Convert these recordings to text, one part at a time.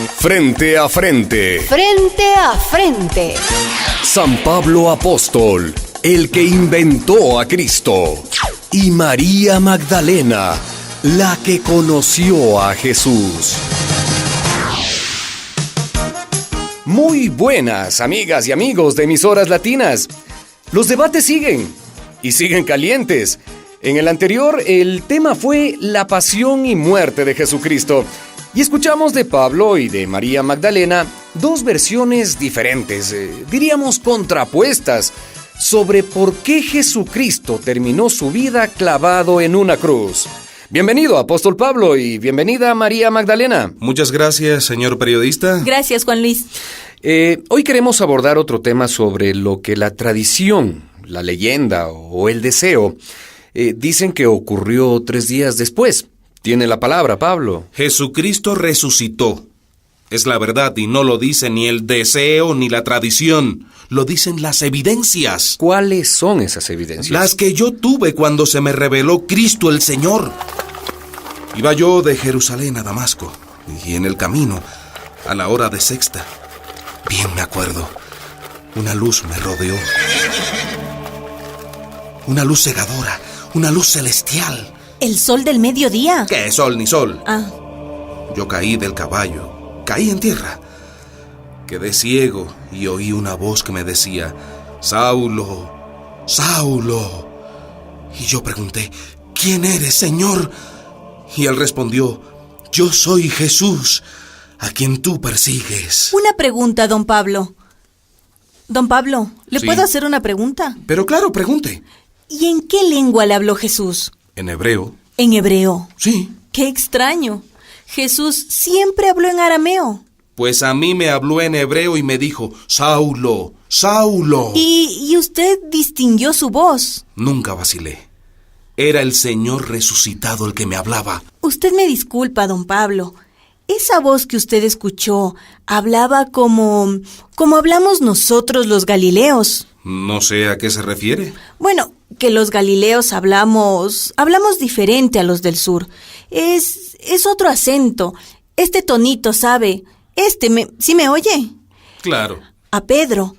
Frente a frente. Frente a frente. San Pablo Apóstol, el que inventó a Cristo. Y María Magdalena, la que conoció a Jesús. Muy buenas, amigas y amigos de Emisoras Latinas. Los debates siguen, y siguen calientes. En el anterior, el tema fue la pasión y muerte de Jesucristo. Y escuchamos de Pablo y de María Magdalena dos versiones diferentes, diríamos contrapuestas, sobre por qué Jesucristo terminó su vida clavado en una cruz. Bienvenido, Apóstol Pablo, y bienvenida, María Magdalena. Muchas gracias, señor periodista. Gracias, Juan Luis. Hoy queremos abordar otro tema sobre lo que la tradición, la leyenda o el deseo dicen que ocurrió 3 días después. Tiene la palabra, Pablo. Jesucristo resucitó. Es la verdad y no lo dice ni el deseo ni la tradición. Lo dicen las evidencias. ¿Cuáles son esas evidencias? Las que yo tuve cuando se me reveló Cristo el Señor. Iba yo de Jerusalén a Damasco y en el camino, a la hora de sexta, bien me acuerdo, una luz me rodeó. Una luz cegadora, una luz celestial. ¿El sol del mediodía? ¿Qué sol ni sol? Ah. Yo caí del caballo, caí en tierra. Quedé ciego y oí una voz que me decía, Saulo, Saulo. Y yo pregunté, ¿quién eres, Señor? Y él respondió, yo soy Jesús, a quien tú persigues. Una pregunta, don Pablo. Don Pablo, ¿le Sí. puedo hacer una pregunta? Pero claro, pregunte. ¿Y en qué lengua le habló Jesús? En hebreo. En hebreo. Sí. ¡Qué extraño! Jesús siempre habló en arameo. Pues a mí me habló en hebreo y me dijo, Saulo, Saulo. ¿Y usted distinguió su voz? Nunca vacilé. Era el Señor resucitado el que me hablaba. Usted me disculpa, don Pablo. Esa voz que usted escuchó hablaba como hablamos nosotros los galileos. No sé a qué se refiere. Bueno, que los galileos hablamos diferente a los del sur. Es otro acento. Este tonito, ¿sabe? ¿Sí me oye? Claro. A Pedro,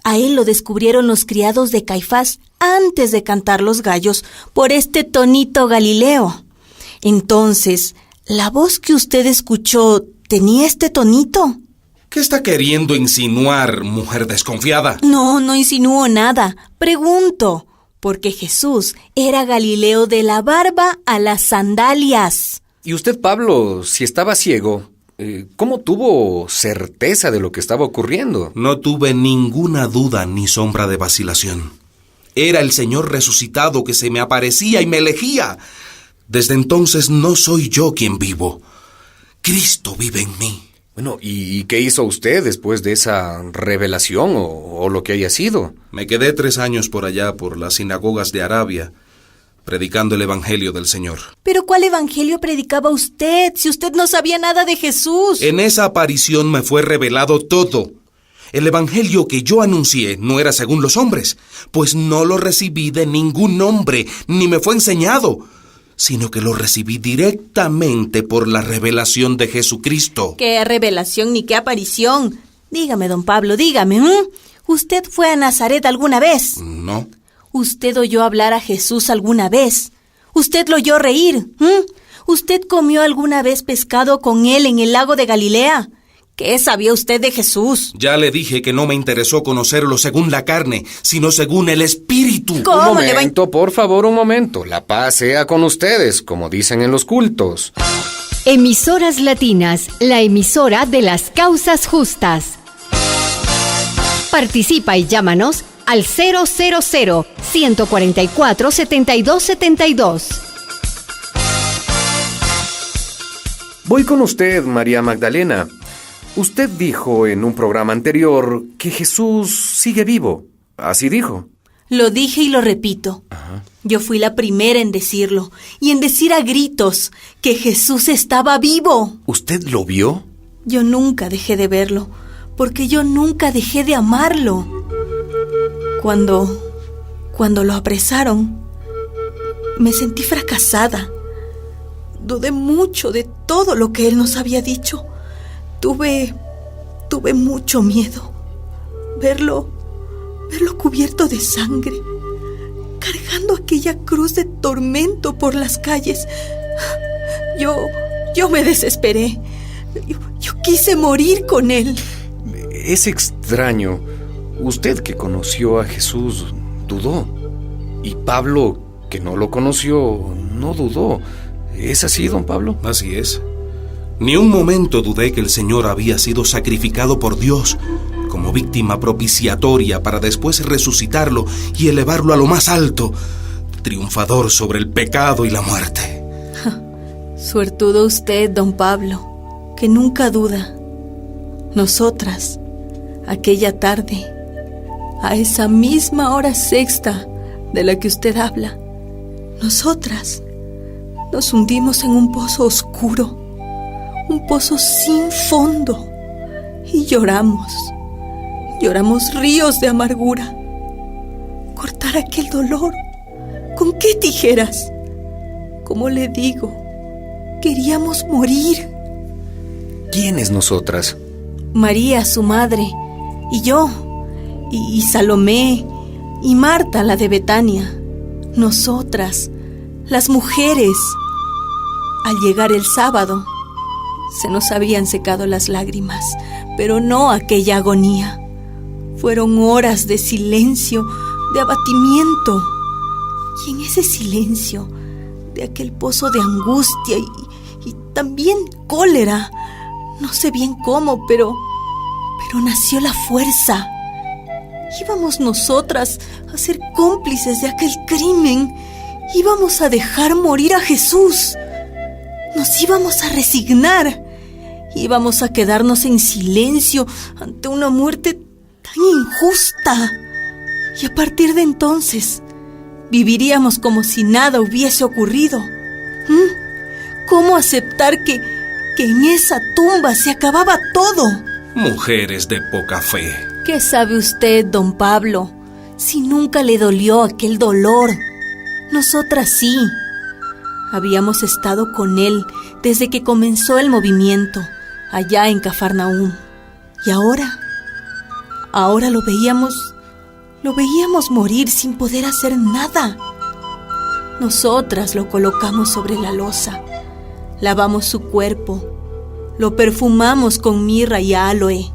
a él lo descubrieron los criados de Caifás antes de cantar los gallos por este tonito galileo. Entonces, ¿la voz que usted escuchó tenía este tonito? ¿Qué está queriendo insinuar, mujer desconfiada? No insinúo nada. Pregunto, porque Jesús era Galileo de la barba a las sandalias. Y usted, Pablo, si estaba ciego, ¿cómo tuvo certeza de lo que estaba ocurriendo? No tuve ninguna duda ni sombra de vacilación. Era el Señor resucitado que se me aparecía y me elegía. Desde entonces no soy yo quien vivo. Cristo vive en mí. Bueno, ¿y qué hizo usted después de esa revelación o lo que haya sido? Me quedé 3 años por allá, por las sinagogas de Arabia, predicando el Evangelio del Señor. ¿Pero cuál evangelio predicaba usted, si usted no sabía nada de Jesús? En esa aparición me fue revelado todo. El Evangelio que yo anuncié no era según los hombres, pues no lo recibí de ningún hombre, ni me fue enseñado, sino que lo recibí directamente por la revelación de Jesucristo. ¿Qué revelación ni qué aparición? Dígame, don Pablo, dígame, ¿usted fue a Nazaret alguna vez? No. ¿Usted oyó hablar a Jesús alguna vez? ¿Usted lo oyó reír? ¿Usted comió alguna vez pescado con él en el lago de Galilea? ¿Qué sabía usted de Jesús? Ya le dije que no me interesó conocerlo según la carne, sino según el Espíritu. ¿Cómo Un le va a... momento, por favor, un momento. La paz sea con ustedes, como dicen en los cultos. Emisoras Latinas, la emisora de las causas justas. Participa y llámanos al 000-144-7272. Voy con usted, María Magdalena. Usted dijo en un programa anterior que Jesús sigue vivo. Así dijo. Lo dije y lo repito. Yo fui la primera en decirlo, y en decir a gritos que Jesús estaba vivo. ¿Usted lo vio? Yo nunca dejé de verlo, porque yo nunca dejé de amarlo. Cuando lo apresaron, me sentí fracasada. Dudé mucho de todo lo que él nos había dicho. Tuve mucho miedo. Verlo cubierto de sangre, cargando aquella cruz de tormento por las calles. Yo me desesperé. Yo quise morir con él. Es extraño. Usted que conoció a Jesús dudó. Y Pablo, que no lo conoció, no dudó. ¿Es así, don Pablo? Así es. Ni un momento dudé que el Señor había sido sacrificado por Dios como víctima propiciatoria para después resucitarlo y elevarlo a lo más alto, triunfador sobre el pecado y la muerte. Suertudo usted, don Pablo, que nunca duda. Nosotras, aquella tarde, a esa misma hora sexta de la que usted habla, nosotras nos hundimos en un pozo oscuro, un pozo sin fondo, y lloramos ríos de amargura. Cortar aquel dolor, ¿con qué tijeras? Como le digo, queríamos morir. ¿Quiénes nosotras? María, su madre, y yo, y Salomé, y Marta, la de Betania. Nosotras, las mujeres. Al llegar el sábado, se nos habían secado las lágrimas, pero no aquella agonía. Fueron horas de silencio, de abatimiento. Y en ese silencio, de aquel pozo de angustia y también cólera, no sé bien cómo, pero nació la fuerza. Íbamos nosotras a ser cómplices de aquel crimen. Íbamos a dejar morir a Jesús. Nos íbamos a resignar. Íbamos a quedarnos en silencio ante una muerte tan injusta. Y a partir de entonces, viviríamos como si nada hubiese ocurrido. ¿Cómo aceptar que en esa tumba se acababa todo? Mujeres de poca fe. ¿Qué sabe usted, don Pablo, si nunca le dolió aquel dolor? Nosotras sí. Habíamos estado con él desde que comenzó el movimiento, allá en Cafarnaúm. Y ahora lo veíamos morir sin poder hacer nada. Nosotras lo colocamos sobre la loza, lavamos su cuerpo, lo perfumamos con mirra y aloe,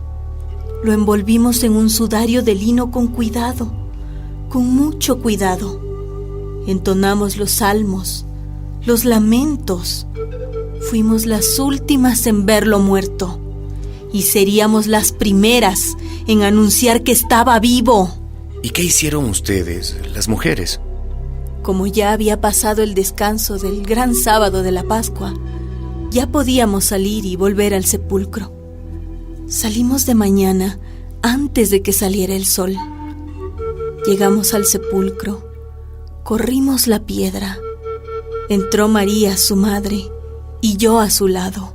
lo envolvimos en un sudario de lino con cuidado, con mucho cuidado. Entonamos los salmos, los lamentos. Fuimos las últimas en verlo muerto y seríamos las primeras en anunciar que estaba vivo. ¿Y qué hicieron ustedes, las mujeres? Como ya había pasado el descanso del gran sábado de la Pascua, ya podíamos salir y volver al sepulcro. Salimos de mañana antes de que saliera el sol. Llegamos al sepulcro, corrimos la piedra. Entró María, su madre, y yo a su lado.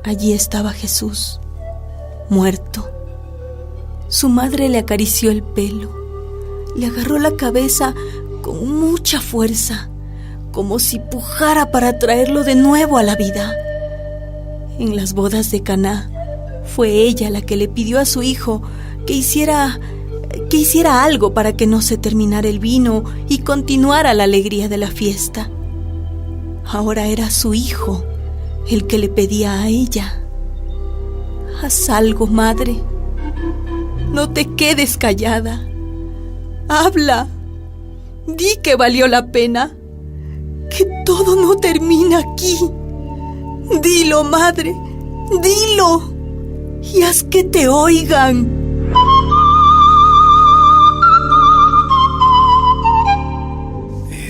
Allí estaba Jesús, muerto. Su madre le acarició el pelo, le agarró la cabeza con mucha fuerza, como si pujara para traerlo de nuevo a la vida. En las bodas de Caná, fue ella la que le pidió a su hijo que hiciera algo para que no se terminara el vino y continuara la alegría de la fiesta. Ahora era su hijo el que le pedía a ella: haz algo, madre. No te quedes callada. Habla. Di que valió la pena. Que todo no termina aquí. Dilo, madre. Dilo. Y haz que te oigan.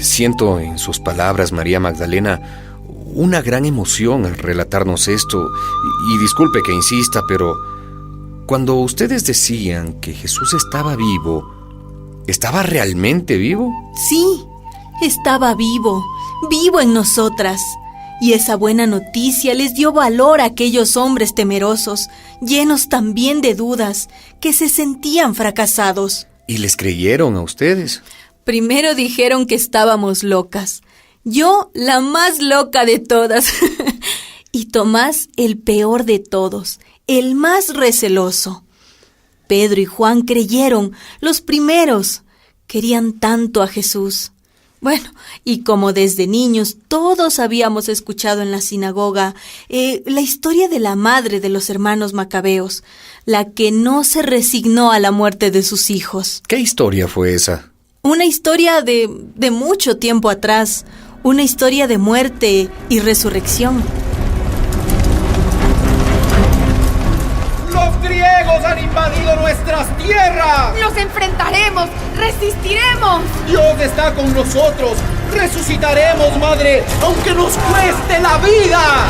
Siento en sus palabras, María Magdalena, una gran emoción al relatarnos esto. Y disculpe que insista, pero cuando ustedes decían que Jesús estaba vivo, ¿estaba realmente vivo? Sí, estaba vivo, vivo en nosotras. Y esa buena noticia les dio valor a aquellos hombres temerosos, llenos también de dudas, que se sentían fracasados. ¿Y les creyeron a ustedes? Primero dijeron que estábamos locas. Yo, la más loca de todas. y Tomás el peor de todos, el más receloso. Pedro y Juan creyeron, los primeros. Querían tanto a Jesús. Bueno, y como desde niños todos habíamos escuchado en la sinagoga la historia de la madre de los hermanos macabeos, la que no se resignó a la muerte de sus hijos. ¿Qué historia fue esa? Una historia de mucho tiempo atrás, una historia de muerte y resurrección. ¡Los griegos han invadido nuestras tierras! ¡Los enfrentaremos! ¡Resistiremos! Dios está con nosotros. ¡Resucitaremos, madre, aunque nos cueste la vida!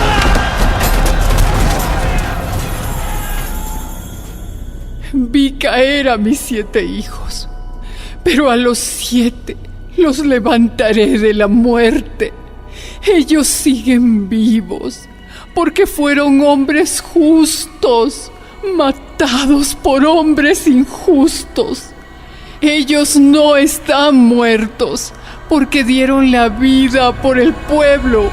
Vi caer a mis 7 hijos, pero a los 7 los levantaré de la muerte. Ellos siguen vivos, porque fueron hombres justos, matados por hombres injustos. Ellos no están muertos, porque dieron la vida por el pueblo.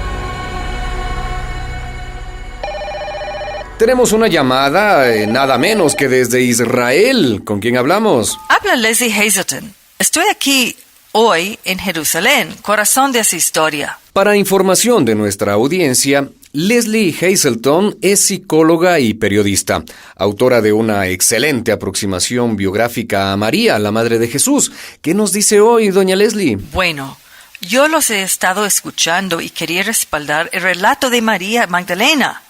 Tenemos una llamada, nada menos que desde Israel. ¿Con quién hablamos? Habla Leslie Hazelton. Estoy aquí hoy en Jerusalén, corazón de esa historia. Para información de nuestra audiencia, Leslie Hazelton es psicóloga y periodista, autora de una excelente aproximación biográfica a María, la Madre de Jesús. ¿Qué nos dice hoy, doña Leslie? Bueno, yo los he estado escuchando y quería respaldar el relato de María Magdalena.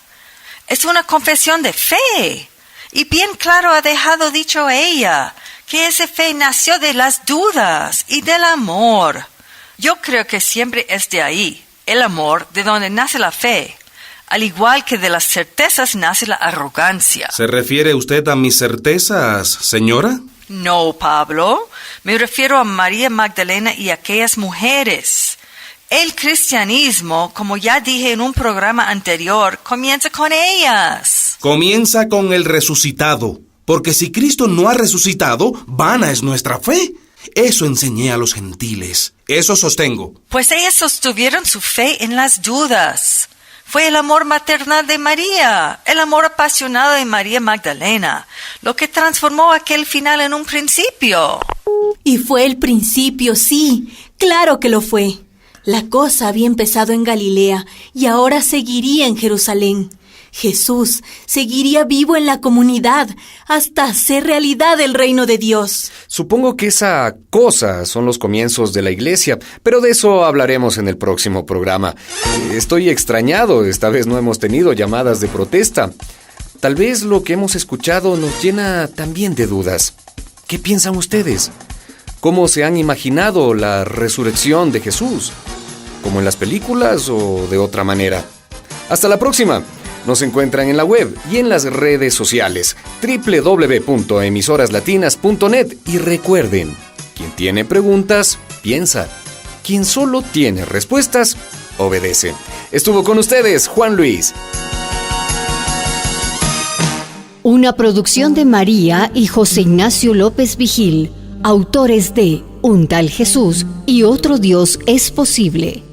Es una confesión de fe, y bien claro ha dejado dicho ella, que esa fe nació de las dudas y del amor. Yo creo que siempre es de ahí, el amor, de donde nace la fe. Al igual que de las certezas nace la arrogancia. ¿Se refiere usted a mis certezas, señora? No, Pablo. Me refiero a María Magdalena y aquellas mujeres. El cristianismo, como ya dije en un programa anterior, comienza con ellas. Comienza con el resucitado. Porque si Cristo no ha resucitado, vana es nuestra fe. Eso enseñé a los gentiles. Eso sostengo. Pues ellas sostuvieron su fe en las dudas. Fue el amor maternal de María, el amor apasionado de María Magdalena, lo que transformó aquel final en un principio. Y fue el principio, sí, claro que lo fue. La cosa había empezado en Galilea y ahora seguiría en Jerusalén. Jesús seguiría vivo en la comunidad hasta hacer realidad el reino de Dios. Supongo que esa cosa son los comienzos de la iglesia, pero de eso hablaremos en el próximo programa. Estoy extrañado, esta vez no hemos tenido llamadas de protesta. Tal vez lo que hemos escuchado nos llena también de dudas. ¿Qué piensan ustedes? ¿Cómo se han imaginado la resurrección de Jesús? ¿Como en las películas o de otra manera? Hasta la próxima. Nos encuentran en la web y en las redes sociales www.emisoraslatinas.net y recuerden, quien tiene preguntas, piensa. Quien solo tiene respuestas, obedece. Estuvo con ustedes Juan Luis. Una producción de María y José Ignacio López Vigil, autores de Un tal Jesús y otro Dios es posible.